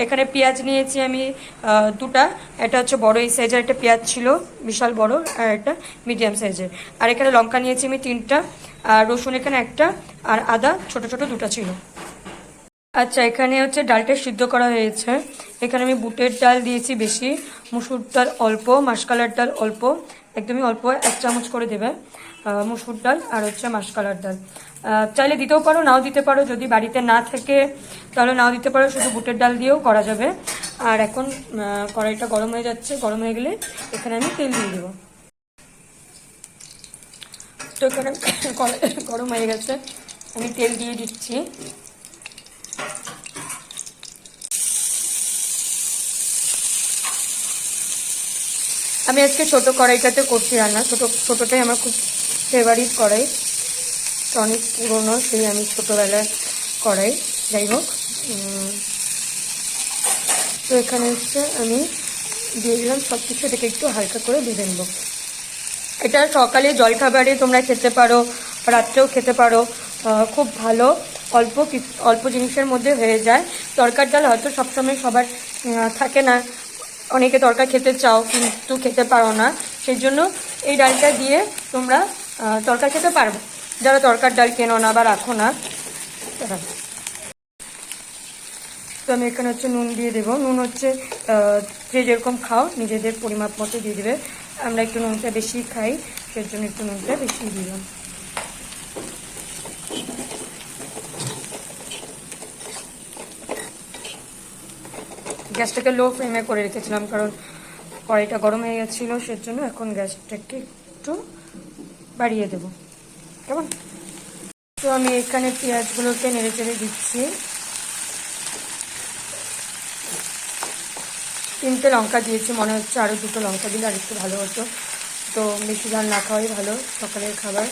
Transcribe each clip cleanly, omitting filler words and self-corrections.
এখানে পেঁয়াজ নিয়েছি আমি দুটা, এটা হচ্ছে বড় এই সাইজের একটা পেঁয়াজ ছিল বিশাল বড়, আর একটা মিডিয়াম সাইজের। আর এখানে লঙ্কা নিয়েছি আমি 3টা, আর রসুন এখানে একটা, আর আদা ছোট ছোট 2টা ছিল। আচ্ছা, এখানে হচ্ছে ডালটা সিদ্ধ করা হয়েছে। এখানে আমি বুটের ডাল দিয়েছি বেশি, মুসুর ডাল অল্প, মাসকালার ডাল অল্প, একদমই অল্প 1 চামচ করে দেবে মুসুর ডাল, আর হচ্ছে মাসকালার ডাল। চাইলে দিতেও পারো, নাও দিতে পারো, যদি বাড়িতে না থাকে তাহলে নাও দিতে পারো, শুধু বুটের ডাল দিয়েও করা যাবে। আর এখন কড়াইটা গরম হয়ে যাচ্ছে, গরম হয়ে গেলে এখানে আমি তেল দিয়ে দেবো। তো এখানে গরম হয়ে গেছে, আমি তেল দিয়ে দিচ্ছি। আমি আজকে ছোট কড়াইটাতে করছি রান্না, ছোটোটাই আমার খুব ফেভারিট কড়াই, অনেক পুরোনো, সেই আমি ছোটোবেলায় কড়াই। যাই হোক, তো এখানে হচ্ছে আমি দিয়ে দিলাম সব কিছু, এটাকে একটু হালকা করে ভেজে নেব। এটা সকালে জলখাবারে তোমরা খেতে পারো, রাত্রেও খেতে পারো, খুব ভালো। অল্প জিনিসের মধ্যে হয়ে যায়। তরকার ডাল হয়তো সবসময় সবার থাকে না, অনেকে তরকা খেতে চাও কিন্তু খেতে পারো না, সেই জন্য এই ডালটা দিয়ে তোমরা তরকা খেতে পারবে, যারা তরকার ডাল কেনো না বা রাখো না। তো আমি এখানে হচ্ছে নুন দিয়ে দেবো। নুন হচ্ছে যে যেরকম খাও নিজেদের পরিমাপ মতো দিয়ে দেবে। আমরা একটু নুনটা বেশি খাই, সেই জন্য একটু নুনটা বেশি দিলাম। গ্যাসটাকে লো ফ্লেমে করে রেখেছিলাম, কারণ কড়াইটা গরম হয়ে গেছিলো, সেজন্য এখন গ্যাসটাকে একটু বাড়িয়ে দেবো, কেমন। তো আমি এখানে পেঁয়াজগুলোকে নেড়ে চেড়ে দিচ্ছি। 3টে লঙ্কা দিয়েছি, মনে হচ্ছে আরও 2টো লঙ্কা দিলে আর একটু ভালো হতো, তো বেশি ঝাল না খাওয়াই ভালো সকালের খাবার।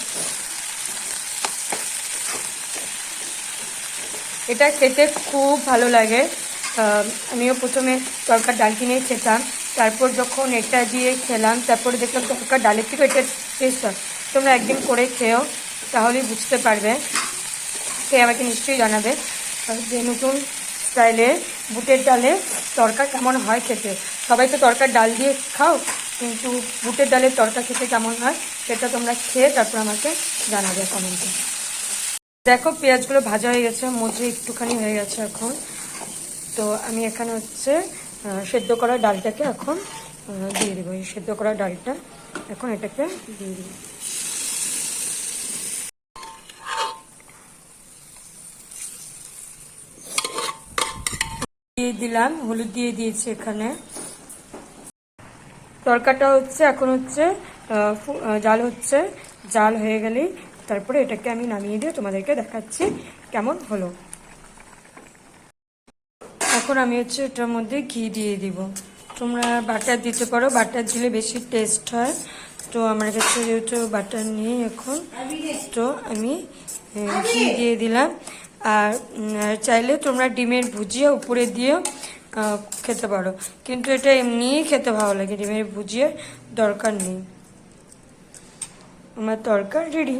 এটা খেতে খুব ভালো লাগে। আমিও প্রথমে তরকার ডাল কিনেই খেতাম, তারপর যখন এটা দিয়ে খেলাম তারপরে দেখলাম তরকার ডালের থেকে এটা টেস্ট হয়। তোমরা একদিন করে খেও, তাহলেই বুঝতে পারবে, খেয়ে আমাকে নিশ্চয়ই জানাবে যে নতুন স্টাইলে বুটের ডালে তরকা কেমন হয় খেতে। সবাই তো তরকার ডাল দিয়ে খাও, কিন্তু বুটের ডালের তরকা খেতে কেমন হয় সেটা তোমরা খেয়ে তারপর আমাকে জানাবে কমেন্টে। দেখো পেঁয়াজগুলো ভাজা হয়ে গেছে, মধ্যে একটুখানি হয়ে গেছে এখন। তো আমি এখানে হচ্ছে সেদ্ধ করা ডালটাকে এখন দিয়ে দেবো। এই সেদ্ধ করা ডালটা এখন এটাকে দিয়ে দেবো। দিয়ে দিলাম, হলুদ দিয়ে দিয়েছি এখানে। তরকাটা হচ্ছে এখন হচ্ছে জাল হচ্ছে, জাল হয়ে গেলেই তারপরে এটাকে আমি নামিয়ে দিয়ে তোমাদেরকে দেখাচ্ছি কেমন হলো। এখন আমি হচ্ছে এটার মধ্যে ঘি দিয়ে দিব। তোমরা বাটার দিতে পারো, বাটার দিলে বেশি টেস্ট হয়। তো আমার কাছে যেহেতু বাটার নেই এখন, তো আমি ঘি দিয়ে দিলাম। আর চাইলে তোমরা ডিমের ভুজিয়া উপরে দিয়েও খেতে পারো, কিন্তু এটা এমনিই খেতে ভালো লাগে, ডিমের ভুজিয়ার দরকার নেই। আমার তরকার রেডি।